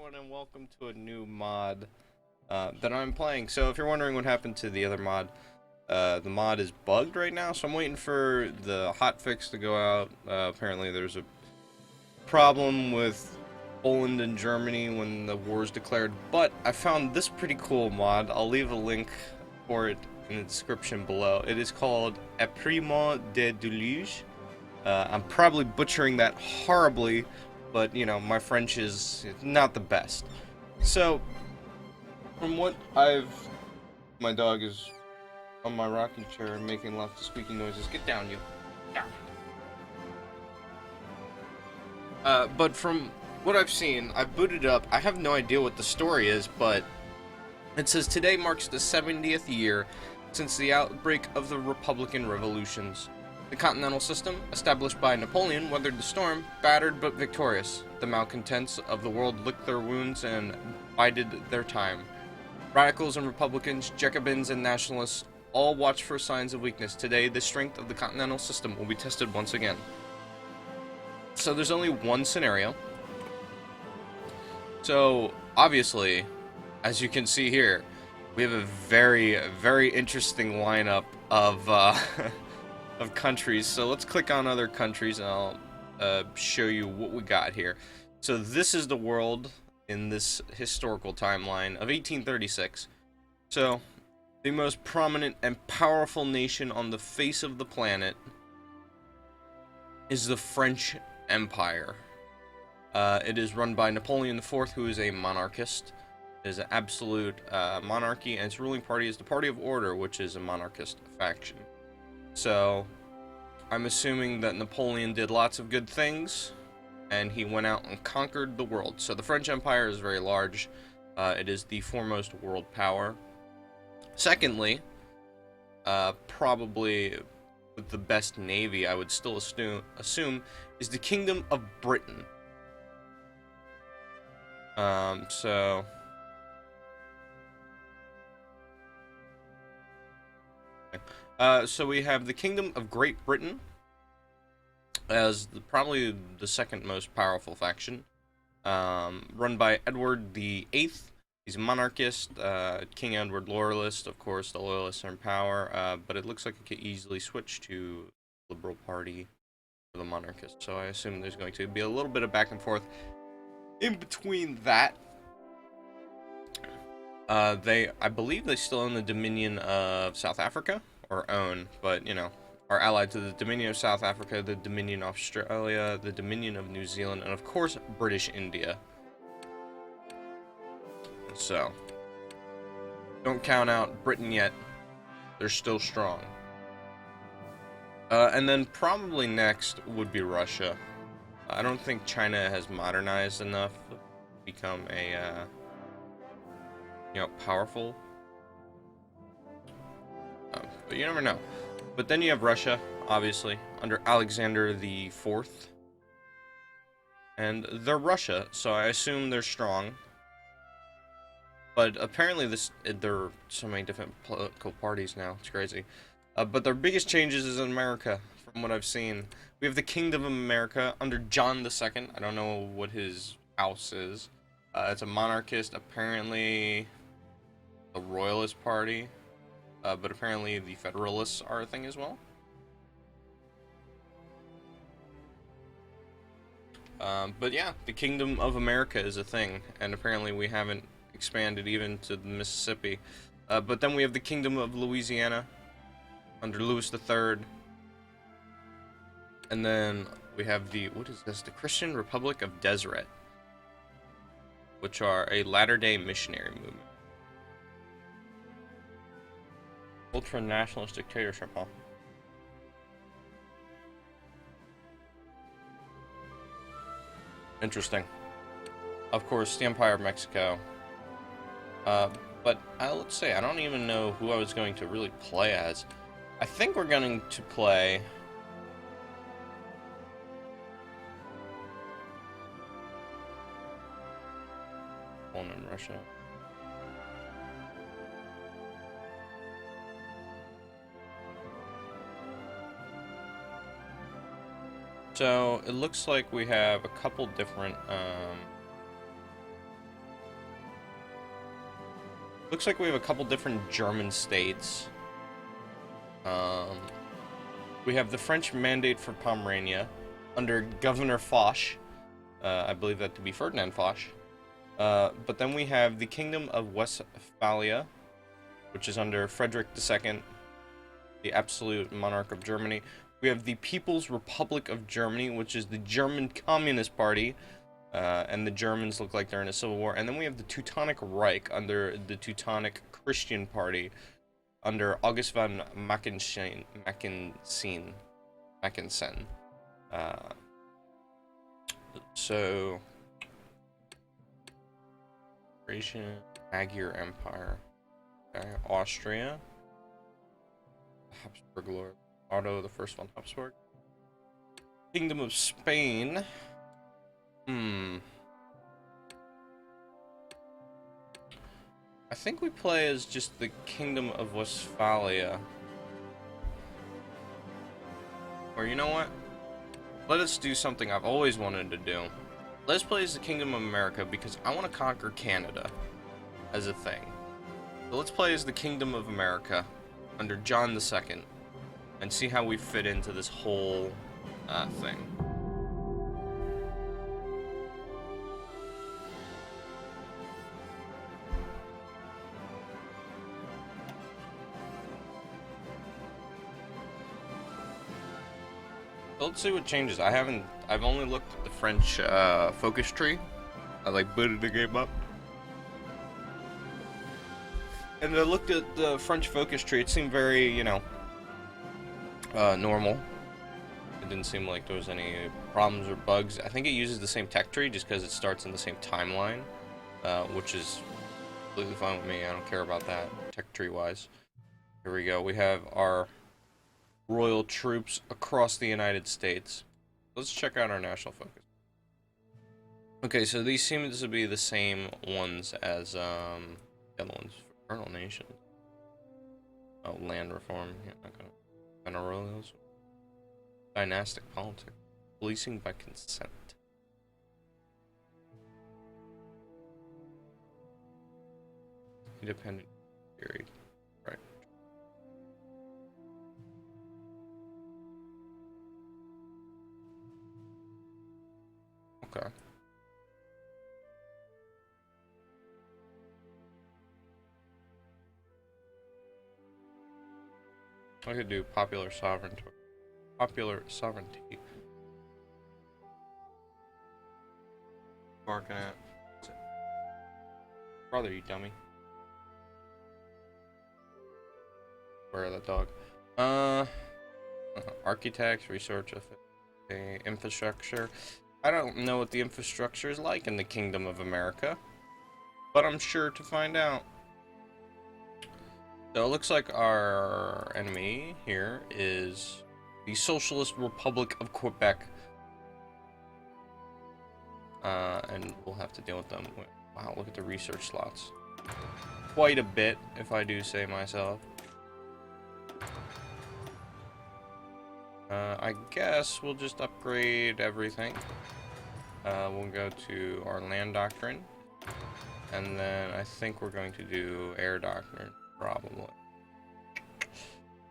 everyone, and welcome to a new mod that I'm playing. So if you're wondering what happened to the other mod, the mod is bugged right now, so I'm waiting for the hotfix to go out. Apparently there's a problem with Poland and Germany when the war is declared, but I found this pretty cool mod. I'll leave a link for it in the description below. It is called apres-moi-le-deluge. I'm probably butchering that horribly, but you know, my French is not the best. So, from what my dog is on my rocking chair making lots of squeaky noises. Get down, you. Down. But from what I've seen, I've booted up. I have no idea what the story is, but it says today marks the 70th year since the outbreak of the Republican revolutions. The continental system, established by Napoleon, weathered the storm, battered but victorious. The malcontents of the world licked their wounds and bided their time. Radicals and Republicans, Jacobins and nationalists all watch for signs of weakness. Today, the strength of the continental system will be tested once again. So there's only one scenario. So, obviously, as you can see here, we have a very, very interesting lineup of of countries. So let's click on other countries and I'll show you what we got here. So this is the world in this historical timeline of 1836. So the most prominent and powerful nation on the face of the planet is the French Empire. It is run by Napoleon IV, who is a monarchist. It is an absolute monarchy, and its ruling party is the Party of Order, which is a monarchist faction. So, I'm assuming that Napoleon did lots of good things, and he went out and conquered the world. So the French Empire is very large. It is the foremost world power. Secondly, probably with the best navy, I would still assume, is the Kingdom of Britain. So we have the Kingdom of Great Britain as probably the second most powerful faction, run by Edward the Eighth. He's a monarchist. King Edward loyalist, of course. The loyalists are in power, but it looks like it could easily switch to Liberal Party for the monarchist. So I assume there's going to be a little bit of back and forth in between that. I believe they still own the Dominion of South Africa. Or own, but, you know, are allied to the Dominion of South Africa, the Dominion of Australia, the Dominion of New Zealand, and of course, British India. So, don't count out Britain yet. They're still strong. And then probably next would be Russia. I don't think China has modernized enough to become a, you know, powerful. But you never know. But then you have Russia, obviously, under Alexander the Fourth. And they're Russia, so I assume they're strong. But apparently there are so many different political parties now. It's crazy. But their biggest changes is in America, from what I've seen. We have the Kingdom of America under John II. I don't know what his house is. It's a monarchist, apparently the Royalist Party. But apparently the Federalists are a thing as well. But yeah, the Kingdom of America is a thing, and apparently we haven't expanded even to the Mississippi. But then we have the Kingdom of Louisiana under Louis III. And then we have the, what is this? The Christian Republic of Deseret, which are a Latter-day missionary movement. Ultra-nationalist dictatorship, huh? Interesting. Of course, the Empire of Mexico. But let's say, I don't even know who I was going to really play as. I think we're going to play Poland and Russia. So, it looks like we have a couple different, Looks like we have a couple different German states. We have the French mandate for Pomerania under Governor Foch. I believe that to be Ferdinand Foch. But then we have the Kingdom of Westphalia, which is under Frederick II, the absolute monarch of Germany. We have the People's Republic of Germany, which is the German Communist Party, and the Germans look like they're in a civil war. And then we have the Teutonic Reich under the Teutonic Christian Party, under August von Mackensen. So, Magyar Empire, okay. Austria, Habsburg Lord Otto the First von Habsburg, Kingdom of Spain. I think we play as just the Kingdom of Westphalia. Or you know what? Let us do something I've always wanted to do. Let's play as the Kingdom of America because I want to conquer Canada as a thing. So let's play as the Kingdom of America under John II and see how we fit into this whole thing. Let's see what changes. I've only looked at the French focus tree. I like booted the game up. And I looked at the French focus tree. It seemed very, you know, normal. It didn't seem like there was any problems or bugs. I think it uses the same tech tree just because it starts in the same timeline, which is completely fine with me. I don't care about that, tech tree wise. Here we go. We have our royal troops across the United States. Let's check out our national focus. Okay, so these seem to be the same ones as the other ones. Fraternal nations. Oh, land reform. Yeah, not gonna. Generals. Dynastic politics. Policing by consent. Independent period. Right. Okay. I could do popular sovereignty. Popular sovereignty. Barking at. Brother, you dummy. Where are that dog? Architects, research, infrastructure. I don't know what the infrastructure is like in the Kingdom of America, but I'm sure to find out. So it looks like our enemy here is the Socialist Republic of Quebec. And we'll have to deal with them. Wow, look at the research slots. Quite a bit, if I do say myself. I guess we'll just upgrade everything. We'll go to our land doctrine. And then I think we're going to do air doctrine, probably.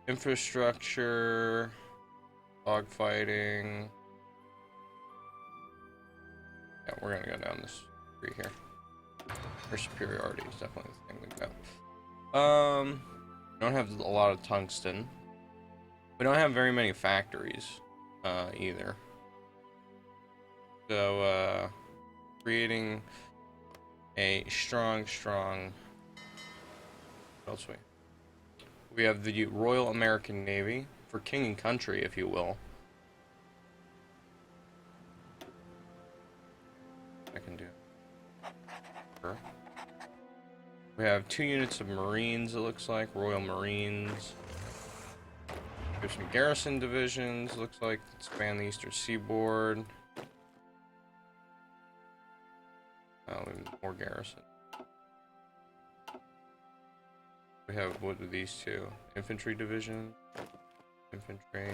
Infrastructure, dogfighting. Yeah, we're gonna go down this tree here. Our superiority is definitely the thing to go. We don't have a lot of tungsten. We don't have very many factories, either. So, creating a strong. What else we have the Royal American Navy for king and country, if you will. I can do it. Sure. We have 2 units of Marines, it looks like. Royal Marines. There's some garrison divisions, looks like. Expand the eastern seaboard. More garrison. We have, what are these two? Infantry division. Infantry.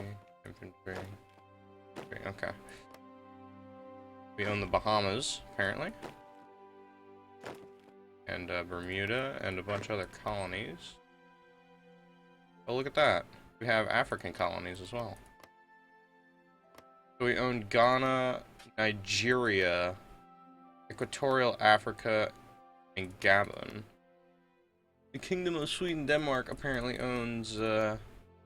Okay. We own the Bahamas, apparently. and Bermuda, and a bunch of other colonies. Oh, look at that. We have African colonies as well. So we owned Ghana, Nigeria, Equatorial Africa, and Gabon. The Kingdom of Sweden Denmark apparently owns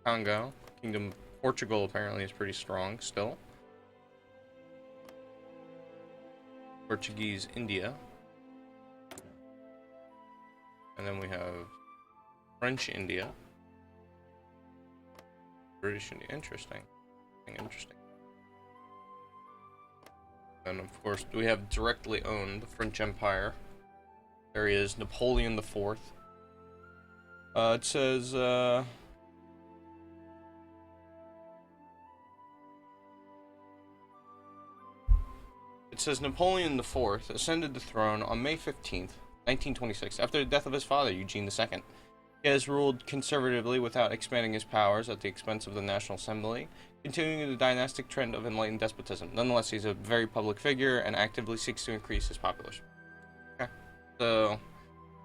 Congo. Kingdom of Portugal apparently is pretty strong still. Portuguese India. And then we have French India. British India. Interesting. Interesting. And of course, we have directly owned the French Empire. There he is, Napoleon the Fourth. It says, Napoleon the Fourth ascended the throne on May 15th, 1926, after the death of his father, Eugene II. He has ruled conservatively without expanding his powers at the expense of the National Assembly, continuing the dynastic trend of enlightened despotism. Nonetheless, he's a very public figure and actively seeks to increase his population. Okay, so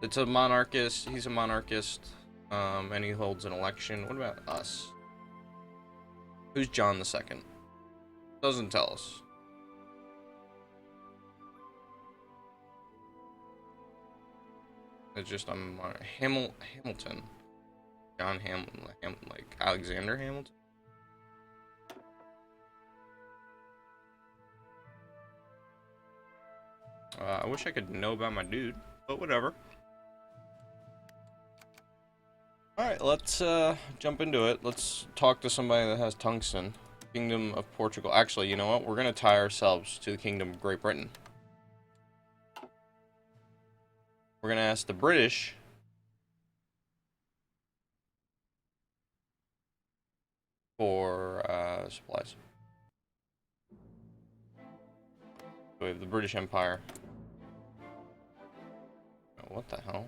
it's a monarchist. He's a monarchist, and he holds an election. What about us? Who's John II? Doesn't tell us. It's just Hamilton. John Hamilton, like Alexander Hamilton. I wish I could know about my dude, but whatever. Alright, let's jump into it. Let's talk to somebody that has tungsten. Kingdom of Portugal. Actually, you know what? We're gonna tie ourselves to the Kingdom of Great Britain. We're gonna ask the British for supplies. So we have the British Empire. Oh, what the hell?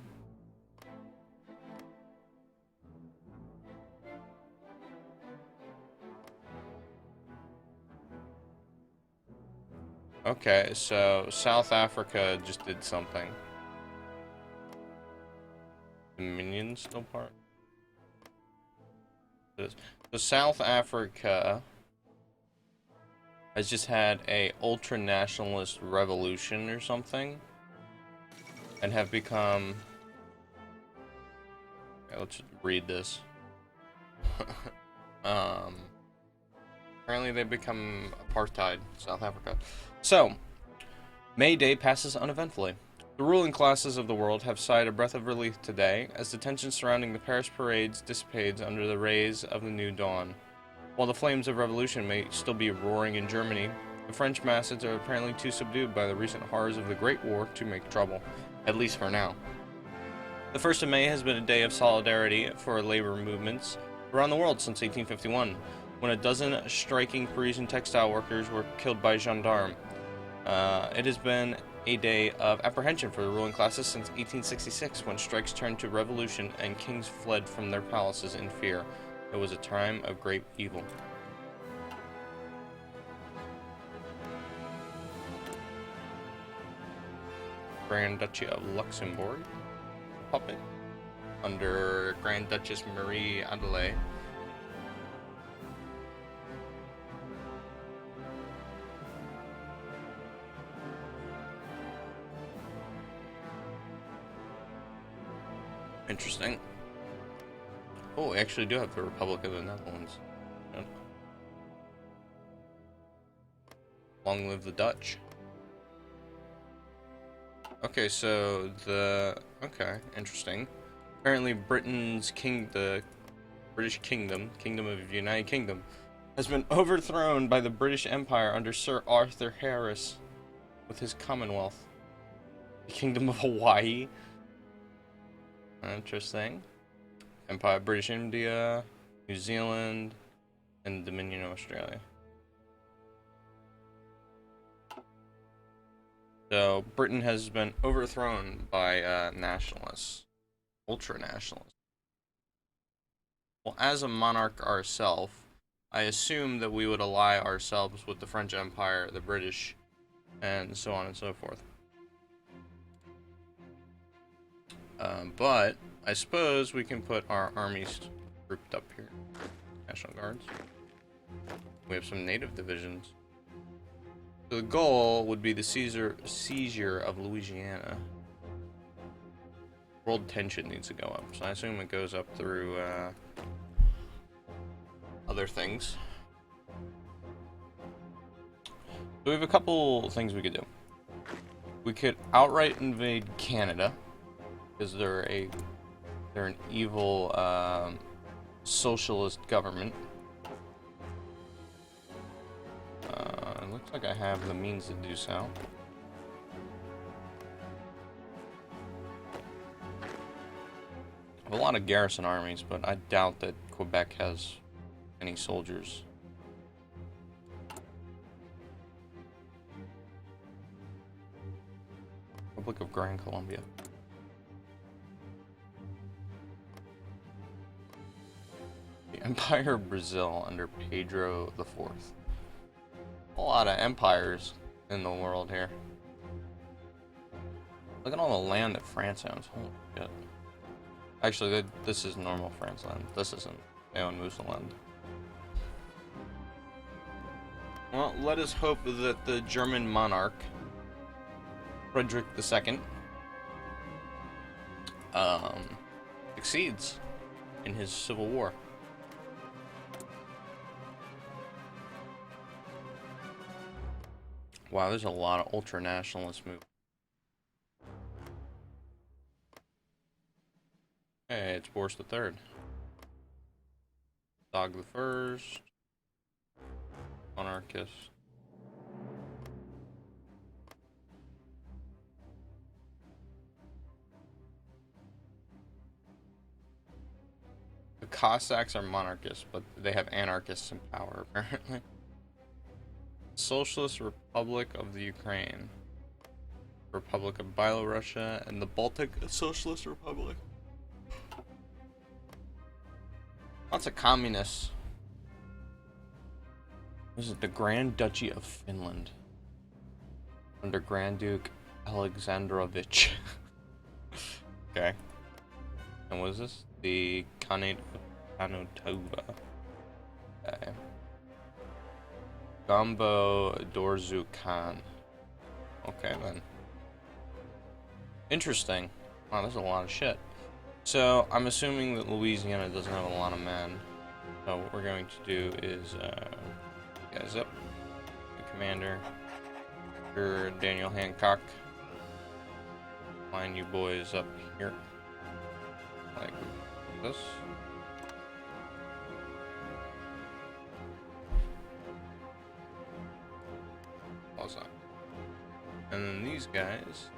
Okay, so South Africa just did something. Dominion still part? So South Africa has just had a ultra-nationalist revolution or something, and have become... Okay, let's read this. Apparently they become apartheid, South Africa. So, May Day passes uneventfully. The ruling classes of the world have sighed a breath of relief today, as the tension surrounding the Paris parades dissipates under the rays of the new dawn. While the flames of revolution may still be roaring in Germany, the French masses are apparently too subdued by the recent horrors of the Great War to make trouble, at least for now. The 1st of May has been a day of solidarity for labor movements around the world since 1851, when a dozen striking Parisian textile workers were killed by gendarmes. It has been a day of apprehension for the ruling classes since 1866, when strikes turned to revolution and kings fled from their palaces in fear. It was a time of great evil. Grand Duchy of Luxembourg, puppet, under Grand Duchess Marie Adelaide. Interesting. Oh, we actually do have the Republic of the Netherlands. Yep. Long live the Dutch. Okay, so okay, interesting. Apparently the British Kingdom of the United Kingdom, has been overthrown by the British Empire under Sir Arthur Harris with his Commonwealth. The Kingdom of Hawaii. Interesting. Empire of British India, New Zealand, and Dominion of Australia. So Britain has been overthrown by nationalists, ultra-nationalists. Well, as a monarch ourselves, I assume that we would ally ourselves with the French Empire, the British, and so on and so forth. But I suppose we can put our armies grouped up here. National Guards. We have some native divisions. So the goal would be the seizure of Louisiana. World tension needs to go up, so I assume it goes up through other things. So we have a couple things we could do. We could outright invade Canada, because they're an evil socialist government. It looks like I have the means to do so. I have a lot of garrison armies, but I doubt that Quebec has any soldiers. Republic of Grand Columbia. The Empire of Brazil under Pedro the Fourth. A lot of empires in the world here. Look at all the land that France owns. Holy shit. Actually, this is normal France land. This isn't. They own Musaland. Well, let us hope that the German monarch, Frederick II, succeeds in his civil war. Wow, there's a lot of ultra-nationalist movements. Hey, it's Boris III. Dog the First. Monarchist. The Cossacks are monarchists, but they have anarchists in power, apparently. Socialist Republic of the Ukraine. Republic of Byelorusia, and the Baltic Socialist Republic. Lots of communists. This is the Grand Duchy of Finland. Under Grand Duke Alexandrovich. Okay. And what is this? The Khanate of Kanotova. Okay. Gombo Dorzu Khan. Okay then. Interesting. Wow, there's a lot of shit. So, I'm assuming that Louisiana doesn't have a lot of men. So what we're going to do is, guys up. The commander. You're Daniel Hancock. Line you boys up here. Like this. Pause that. And then these guys.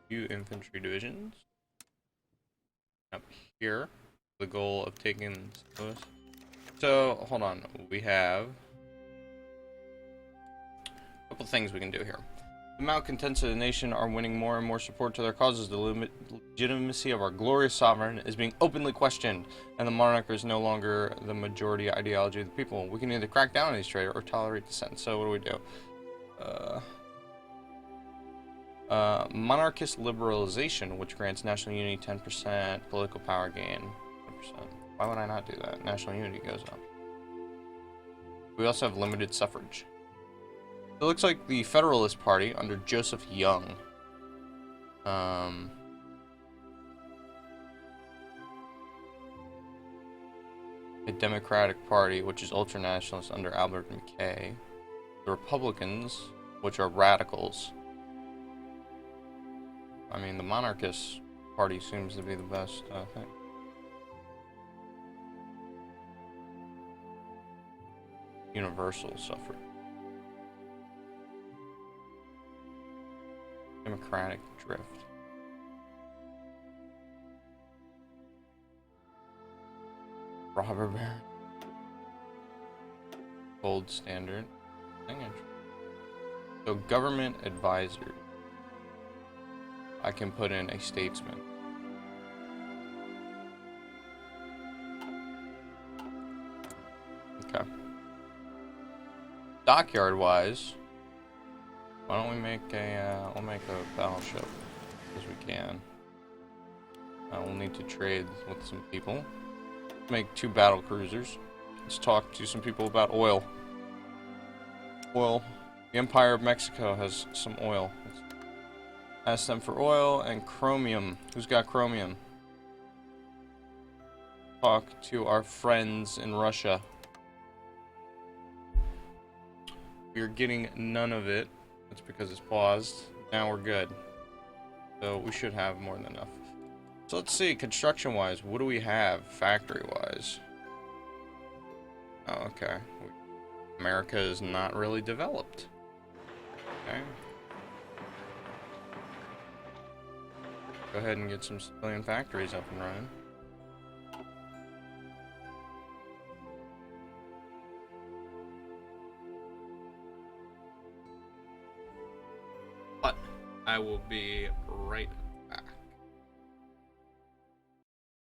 Few infantry divisions. Up here. The goal of taking St. Louis. So, hold on. We have a couple things we can do here. The malcontents of the nation are winning more and more support to their causes. The legitimacy of our glorious sovereign is being openly questioned, and the monarch is no longer the majority ideology of the people. We can either crack down on these traitors or tolerate dissent. So what do? Monarchist liberalization, which grants national unity 10%, political power gain 10%. Why would I not do that? National unity goes up. We also have limited suffrage. It looks like the Federalist Party under Joseph Young. A Democratic Party, which is ultranationalist under Albert McKay. The Republicans, which are radicals. I mean, the monarchist party seems to be the best thing. Universal suffrage. Democratic drift. Robber baron. Gold standard. So government advisor. I can put in a statesman. Okay. Dockyard wise. Why don't we make a, I'll make a battleship, because we can. We'll need to trade with some people. Make 2 battle cruisers. Let's talk to some people about oil. Oil. The Empire of Mexico has some oil. Let's ask them for oil and chromium. Who's got chromium? Talk to our friends in Russia. We're getting none of it. That's because it's paused. Now we're good. So we should have more than enough. So let's see, construction-wise, what do we have factory-wise? Oh, okay. America is not really developed. Okay. Go ahead and get some civilian factories up and running. But I will be right